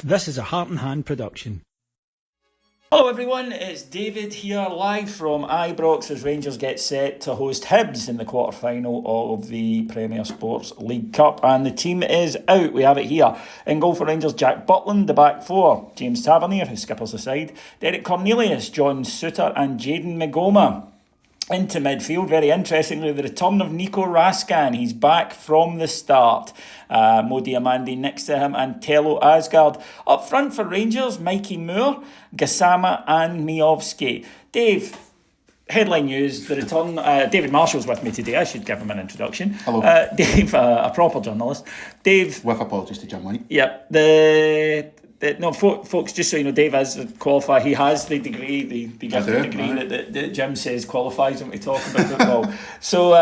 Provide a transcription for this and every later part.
This is a Heart and Hand production. Hello everyone, it's David here live from Ibrox as Rangers get set to host Hibs in the quarter-final of the Premier Sports League Cup, and the team is out. We have it here. In goal for Rangers, Jack Butland, the back four, James Tavernier, who skippers the side, Derek Cornelius, John Souttar and Jayden Migoma. Into midfield, very interestingly, the return of Nico Raskan. He's back from the start. Mo Diamandi next to him and Tello Asgard. Up front for Rangers, Mikey Moore, Gassama and Miovski. Dave, headline news, the return... David Marshall's with me today. I should give him an introduction. Hello. Dave, a proper journalist. Dave... With apologies to Jim White. Yep, folks, just so you know, Dave is qualified. He has the degree, the gifted degree that Jim says qualifies him to talk about football. So,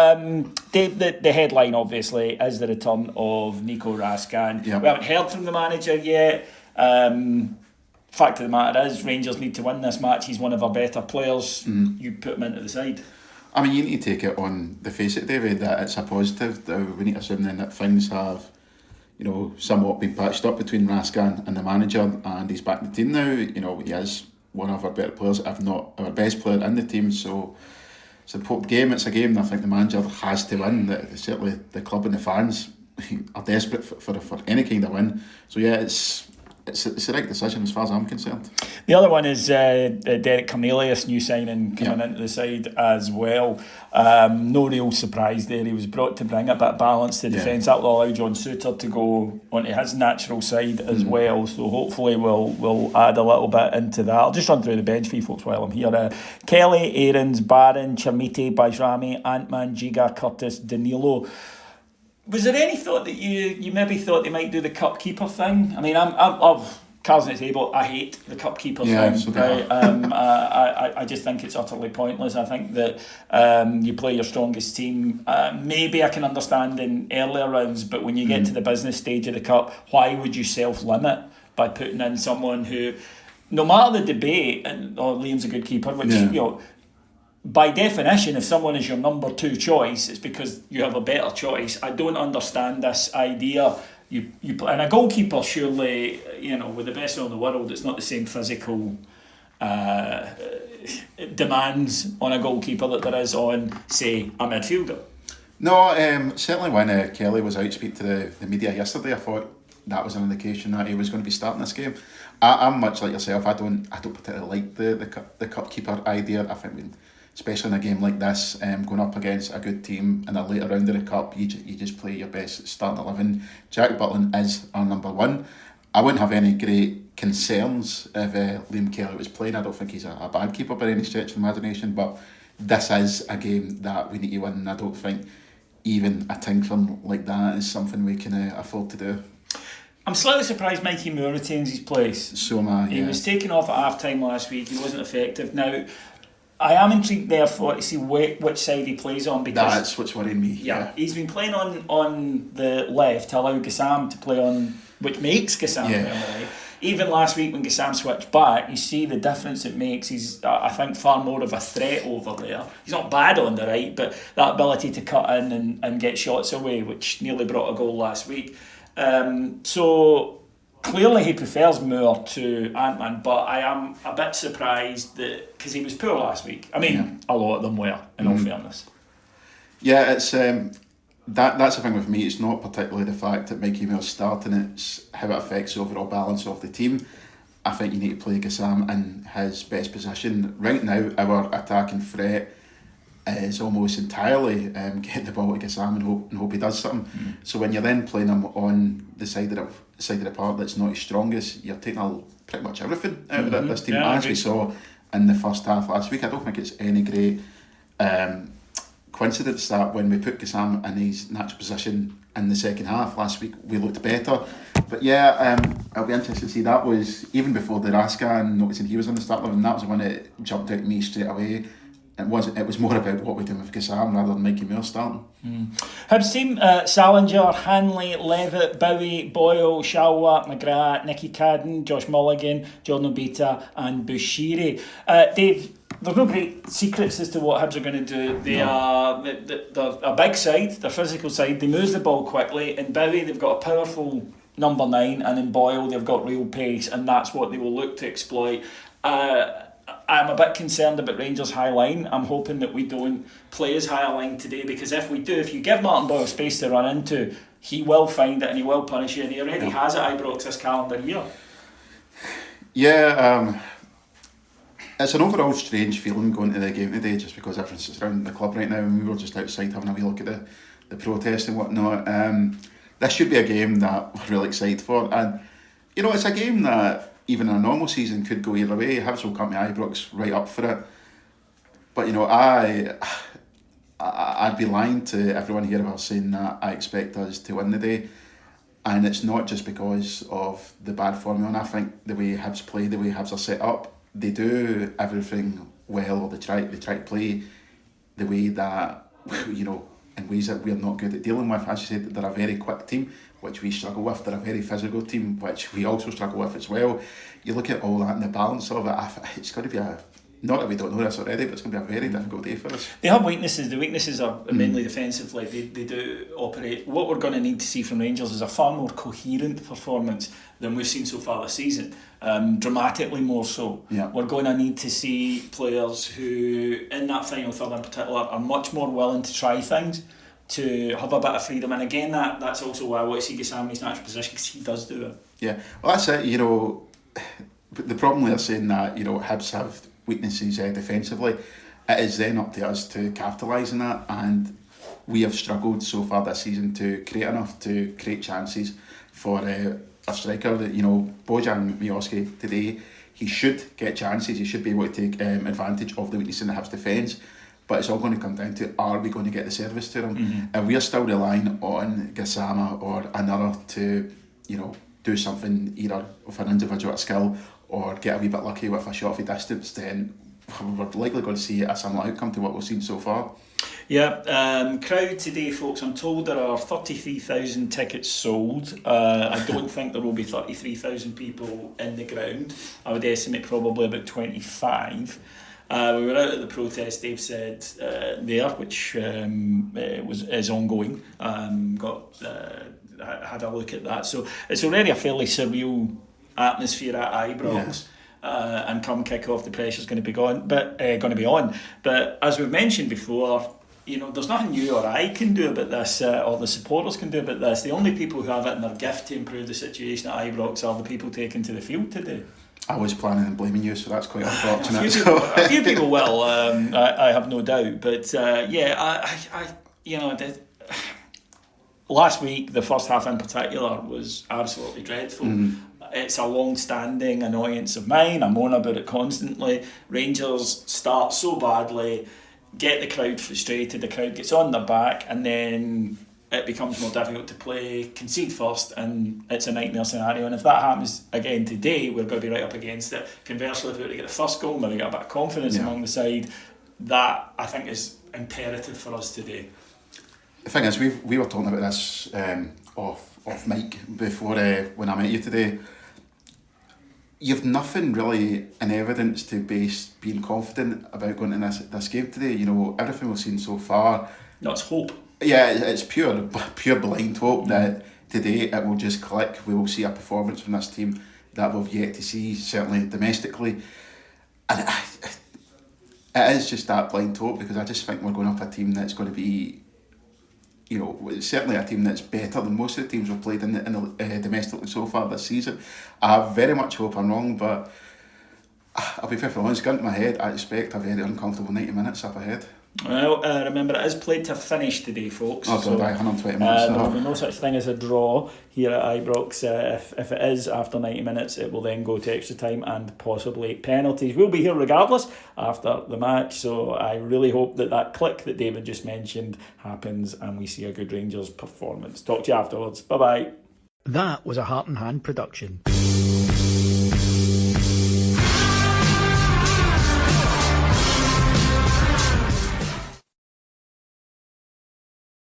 Dave, the headline obviously is the return of Nico Raskan. Yep. We haven't heard from the manager yet. Fact of the matter is, Rangers need to win this match. He's one of our better players. You put him into the side. I mean, you need to take it on the face of it, David, that it's a positive. We need to assume then that things have, somewhat been patched up between Raskan and the manager, and he's back in the team now. He is one of our better players, if not our best player in the team. So it's an important game. It's a game that I think the manager has to win. That certainly the club and the fans are desperate for any kind of win. So yeah, it's the right decision as far as I'm concerned. The other one is Derek Cornelius, new signing, coming into the side as well. No real surprise there. He was brought to bring a bit of balance to defence. That will allow John Souttar to go onto his natural side as well. So hopefully we'll add a little bit into that. I'll just run through the bench for you folks while I'm here. Kelly, Aarons, Barron, Chamite, Bajrami, Antman, Giga, Curtis, Danilo. Was there any thought that you maybe thought they might do the cup keeper thing? I mean, I'm cards on the table. I hate the cup keeper thing. So right? I just think it's utterly pointless. I think that you play your strongest team. Maybe I can understand in earlier rounds, but when you get to the business stage of the cup, why would you self-limit by putting in someone who, no matter the debate, and Liam's a good keeper, which by definition, if someone is your number two choice, it's because you have a better choice. I don't understand this idea. You and a goalkeeper, surely, with the best in the world, it's not the same physical demands on a goalkeeper that there is on, say, a midfielder. No, certainly when Kelly was out speaking to the media yesterday, I thought that was an indication that he was going to be starting this game. I'm much like yourself. I don't particularly like the cup keeper idea. I think especially in a game like this, going up against a good team in a later round of the cup, you just play your best starting 11. Jack Butland is our number one. I wouldn't have any great concerns if Liam Kelly was playing. I don't think he's a bad keeper by any stretch of the imagination, but this is a game that we need to win, and I don't think even a tinkering like that is something we can afford to do. I'm slightly surprised Mikey Moore retains his place. So am I. He was taken off at half-time last week. He wasn't effective. Now, I am intrigued therefore to see which side he plays on, because that's what's worrying me. Yeah, he's been playing on the left to allow Gassam to play on, which makes Gassam play on the right. Even last week when Gassam switched back, you see the difference it makes. He's, I think, far more of a threat over there. He's not bad on the right, but that ability to cut in and get shots away, which nearly brought a goal last week. So clearly he prefers Moore to Antman, but I am a bit surprised that, because he was poor last week. I mean, a lot of them were, in all fairness. Yeah, it's that's the thing with me. It's not particularly the fact that Mikey Moore's starting, it's how it affects the overall balance of the team. I think you need to play Gassam in his best position. Right now, our attacking threat is almost entirely get the ball to Gassam and hope he does something. So when you're then playing him on the side of the park that's not his strongest, you're taking pretty much everything out of this team, as we saw in the first half last week. I don't think it's any great coincidence that when we put Gassam in his natural position in the second half last week, we looked better. But I'll be interested to see. That was even before the Raskan noticing he was on the start line, and that was the one that jumped out at me straight away. It was more about what we're doing with Gassam rather than Mikey Moore starting. Hibs team, Salinger, Hanley, Levitt, Bowie, Boyle, Shalwa, McGrath, Nicky Cadden, Josh Mulligan, Jordan Obita and Bushiri. Dave, there's no great secrets as to what Hibs are going to do. They're a big side, their physical side. They move the ball quickly. In Bowie, they've got a powerful number 9, and in Boyle they've got real pace, and that's what they will look to exploit. I'm a bit concerned about Rangers' high line. I'm hoping that we don't play as high a line today, because if we do, if you give Martin Boyle space to run into, he will find it and he will punish you, and he already has at Ibrox this calendar year. Yeah, it's an overall strange feeling going to the game today, just because everyone's around the club right now, and we were just outside having a wee look at the protest and whatnot. This should be a game that we're really excited for, and you know, it's a game that even in a normal season could go either way. Hibs will come to Ibrox right up for it, but you know, I'd be lying to everyone here if I was saying that I expect us to win the day. And it's not just because of the bad form on. I think the way Hibs play, the way Hibs are set up, they do everything well, or they try to play the way that, you know, in ways that we're not good at dealing with. As you said, they're a very quick team, which we struggle with. They're a very physical team, which we also struggle with as well. You look at all that and the balance of it, it's going to be not that we don't know this already, but it's going to be a very difficult day for us. They have weaknesses. The weaknesses are mainly defensive. Like they do operate. What we're going to need to see from Rangers is a far more coherent performance than we've seen so far this season. Dramatically more so. Yeah. We're going to need to see players who, in that final third in particular, are much more willing to try things, to have a bit of freedom. And again, that's also why I want to see Gassam in his natural position, because he does do it. Yeah, well, that's it. You know, the problem with saying that, you know, Hibs have weaknesses defensively, it is then up to us to capitalise on that, and we have struggled so far this season to create enough to create chances for a striker. That, you know, Bojan Miovski today, he should get chances, he should be able to take advantage of the weakness in the Hibs defence, but it's all going to come down to, are we going to get the service to them? And we're still relying on Gassama or another to, you know, do something either with an individual skill or get a wee bit lucky with a shot of a distance. Then we're likely going to see a similar outcome to what we've seen so far. Yeah, crowd today, folks. I'm told there are 33,000 tickets sold. I don't think there will be 33,000 people in the ground. I would estimate probably about 25. We were out at the protest, Dave said, there, which is ongoing. Had a look at that. So it's already a fairly surreal atmosphere at Ibrox. And come kick off, the pressure's going to be on. But as we've mentioned before, you know, there's nothing you or I can do about this, or the supporters can do about this. The only people who have it in their gift to improve the situation at Ibrox are the people taken to the field today. I was planning on blaming you, so that's quite unfortunate. A few people will, I have no doubt. But last week, the first half in particular was absolutely dreadful. It's a long-standing annoyance of mine. I moan about it constantly. Rangers start so badly, get the crowd frustrated, the crowd gets on their back, and then it becomes more difficult to play, concede first, and it's a nightmare scenario. And if that happens again today, we're going to be right up against it. Conversely, if we were to get the first goal, maybe get a bit of confidence among the side, that I think is imperative for us today. The thing is, we were talking about this off mic before when I met you today. You've nothing really in evidence to base being confident about going in this game today. You know, everything we've seen so far. No, it's hope. Yeah, it's pure blind hope that today it will just click. We will see a performance from this team that we've yet to see, certainly domestically. And it is just that blind hope, because I just think we're going up a team that's going to be, you know, certainly a team that's better than most of the teams we've played in the domestically so far this season. I very much hope I'm wrong, but I'll be perfectly honest, gun to my head, I expect a very uncomfortable 90 minutes up ahead. Well, remember, it is played to finish today, folks. Oh, God, 120 minutes. There will be no such thing as a draw here at Ibrox. If it is after 90 minutes, it will then go to extra time and possibly penalties. We'll be here regardless after the match, so I really hope that click that David just mentioned happens and we see a good Rangers performance. Talk to you afterwards. Bye-bye. That was a Heart and Hand production.